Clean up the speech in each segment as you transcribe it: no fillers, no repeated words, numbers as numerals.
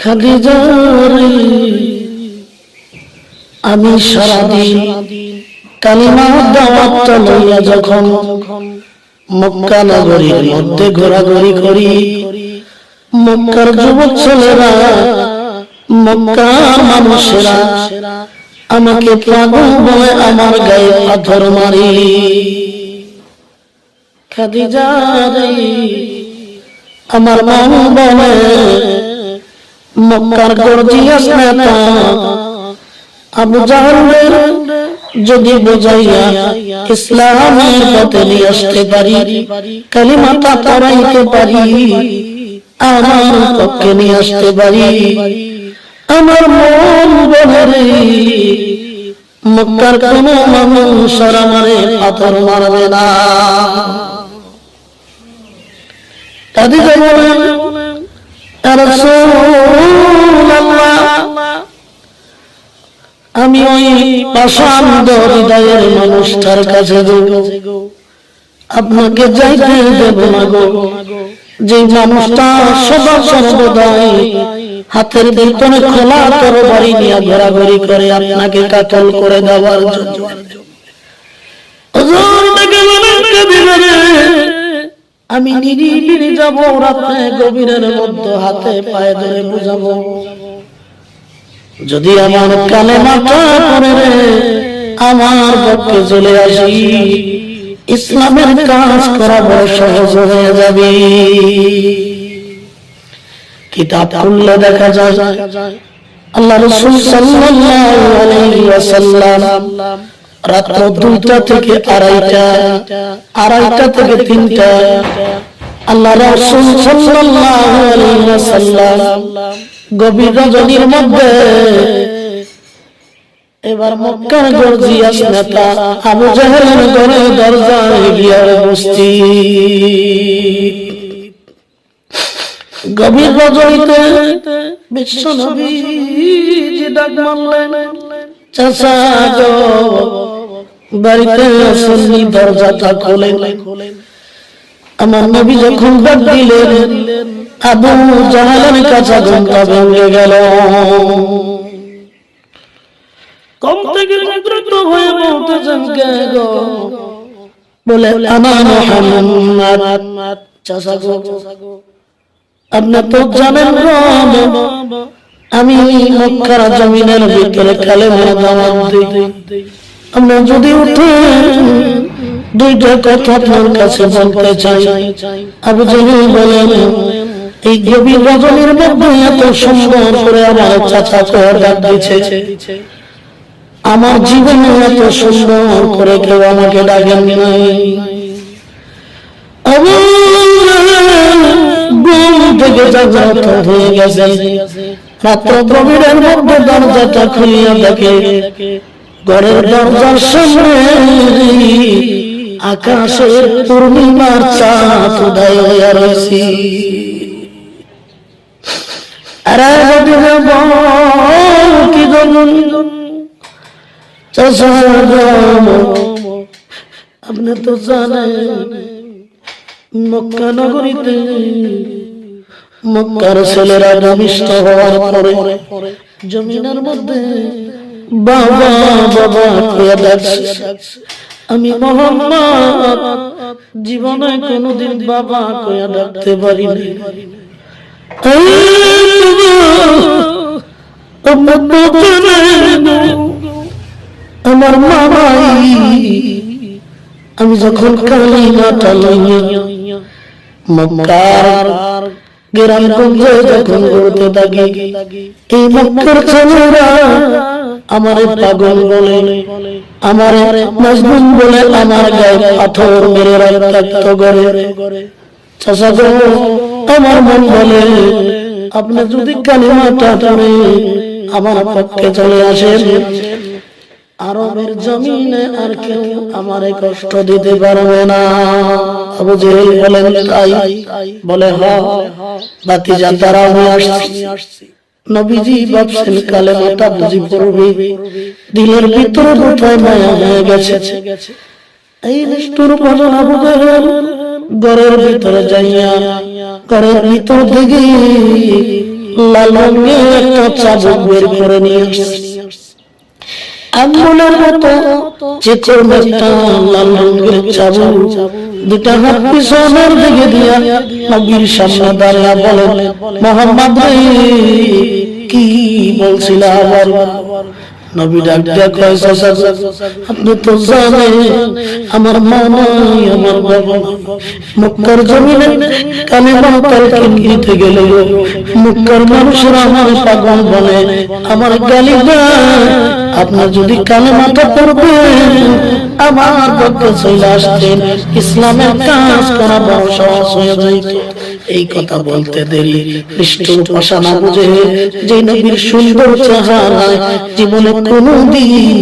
খাদিজা রে, আমি সারাদিন কালিমা দাওয়াত লইয়া যখন মক্কা নগরীর মধ্যে ঘোরাঘুরি করি, মক্কার যুবক ছেলেরা, মক্কার মানুষেরা আমাকে পাগল বলে, আমার গায়ে পাথর মারি। খাদিজা রে, আমার মন বলে মক্কার গর্জিয়াস নেতা আবু জাহলের যদি বোঝাইয়া ইসলামের পথে নিয়ে আসতে পারি, কালিমাটা পড়াইতে পারি, আমার পক্ষে নিয়ে আসতে পারি, আমার মন বলে রে মক্কার কোন মানুষ আর আমারে পাথর মারবে না। খাদিজা বলেন, ইয়া রাসূলুল্লাহ, আমি ওই পাষাণ হৃদয়ের মানুষটার কাছে আপনাকে যাইতে দেব না গো, যে মানুষটা সদা সর্বদাই হাতের ভিতরে খোলা তরবারি নিয়ে ঘোরাঘুরি করে আপনাকে কাতল করে দেওয়ার জন্য। আমি নিরিবিলি যাব, রাতে গভীরের মধ্যে হাতে পায়ে ধরে বুঝাবো, যদি আমার কালেমাটা পড়ে রে আমার পক্ষে চলে আসি, ইসলামের কাজ করা বড় সহজ হয়ে যাবে। কিতাব খুললে দেখা যায় আল্লাহ রাসূল সাল্লাল্লাহু আলাইহি ওয়াসাল্লাম রাত 2টা থেকে 2:30 থেকে 3টা আল্লাহ রাসূল সাল্লাল্লাহু আলাইহি ওয়াসাল্লাম গভীর রজনীর মধ্যে এবার মক্কার গর্জিয়াস নেতা আবু জাহেলের ঘরে দরজায় গিয়ে উপস্থিত। গভীর রজনীতে বিশ্ব নবীজি ডাক মারলেন, চাচা গো বাড়িতে আসেননি, দরজাটা খোলেন। আমার নবী যখন ডাক দিলেন, আবু জাহেলের কাছে ঘুমটা ভেঙে গেল। কম থেকে দ্রুত হয়ে বলতেছেন, কে গো? বলে আনা মুহাম্মদ। চাচা গো আপনি তো জানেন গো, আমি মক্কার জমিনের ভিতরে কালেমা দাওয়াত দিই, আপনি যদি উঠেন দুইটা কথা আপনার কাছে বলতে চাই। আবু জাহেল বলেন, এই গভীর রজনীর মধ্যে এত সুন্দর করে আমার চাচা করে ডাক দিচ্ছে, আমার জীবনে এত সুন্দর করে কেউ আমাকে ডাকেন নাই। ঘুম থেকে জাগ্রত হয়ে গেছে, রাত্র গভীরের মধ্যে দরজাটা খুলিয়া দেখে ঘরের দরজার সামনে আকাশের পূর্ণিমার চাঁদ উদয় হইয়া রয়েছে। আরে কি আপনি তো জানেন মক্কা নগরীতে মক্কার ছেলেরা ভূমিষ্ঠ হওয়ার পরে জমিনের মধ্যে বাবা বাবা কইয়া ডাকছে। আমি মুহাম্মদ জীবনে কোনোদিন বাবা কইয়া ডাকতে পারিনি। আমার মামাই আমি যখন কালিমাটা লইয়া মক্কার গ্রামগঞ্জে যখন ঘুরতে থাকি, এই মক্কার ছেলেরা আমারে পাগল বলে, আমারে মজনুন বলে, আমার গায়ে পাথর মেরে রক্তাক্ত করে। চাচা গো আমার মন বলে, আপনি যদি কালিমাটা পড়ে আমার পক্ষে চলে আসেন, আরবের জমিনে আর কেউ আমারে কষ্ট দিতে পারবে না। আবু জাহেল বলেন, তাই? বলে হ্যাঁ ভাতিজা, তারা আমি আসছি। নবীজি ভাবছেন কালেমাটা বুঝি পড়বে, দিলের ভিতরে বোধহয় মায়া হয়ে গেছে। এই নিষ্ঠুর ভজন আবু জাহেল ঘরের ভিতরে যাইয়া ঘরের ভিতর থেকে লাল রঙের একটা চাবুক বের করে নিয়ে আসছে। আঙ্গুলের মতো চিকন একটা লাল রঙের চাবুক দুটা হাত পিছনের দিকে দিয়া নবীর সামনে দাঁড়িয়ে বলেন, মুহাম্মদ রে কি বলছিলা আবার? নবী ডাক দিয়া কয়, চাচা আপনি তো জানেন আমার মা নাই, আমার বাবা মক্কার জমিনে কালেমা তালকিন দিতে গেলে মক্কার মানুষরা আমার পাগল বলে, আমার গালি দেয়। আপনি যদি কালেমাটা পড়বেন আমার পক্ষে চলে আসতেন, ইসলামের কাজ করা বড় সহজ হয়ে যাইত। এই কথা বলতে দেরি নিষ্ঠুর ভাষা না বুঝে যে নবীর সুন্দর চেহারায় জীবনে কোনদিন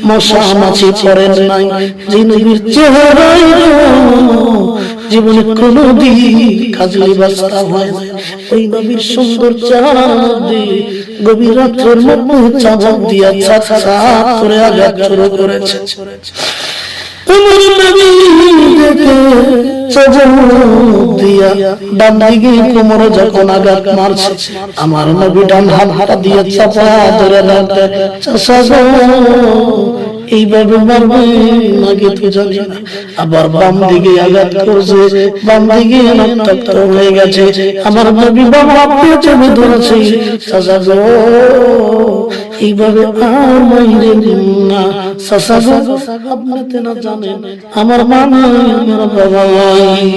মশা মাছি পড়েন নাই, যে নবীর চেহারায় জীবনে কোনদিন কাজলি বাস্তা হয় না, ওই নবীর সুন্দর চেহারার মধ্যে গভীর রাত্রের মধ্যে চাবুক দিয়া ছাপ করে আঘাত শুরু করেছে। কোমরে যখন আঘাত মারছে, আমার নবী ডান হাতটা দিয়ে চাপা ধরে এইভাবে মারবে নাকি তো জানি না। আবার বাম দিকে আঘাত করছে, বাম দিকে রক্তাক্ত হয়ে গেছে। আমার নবী বাবা আপনিও চেপে ধরেছে, চাচা গো এইভাবে আর মাইরে না, চাচা গো আপনি না জানেন আমার মা নাই, আমার বাবা নাই।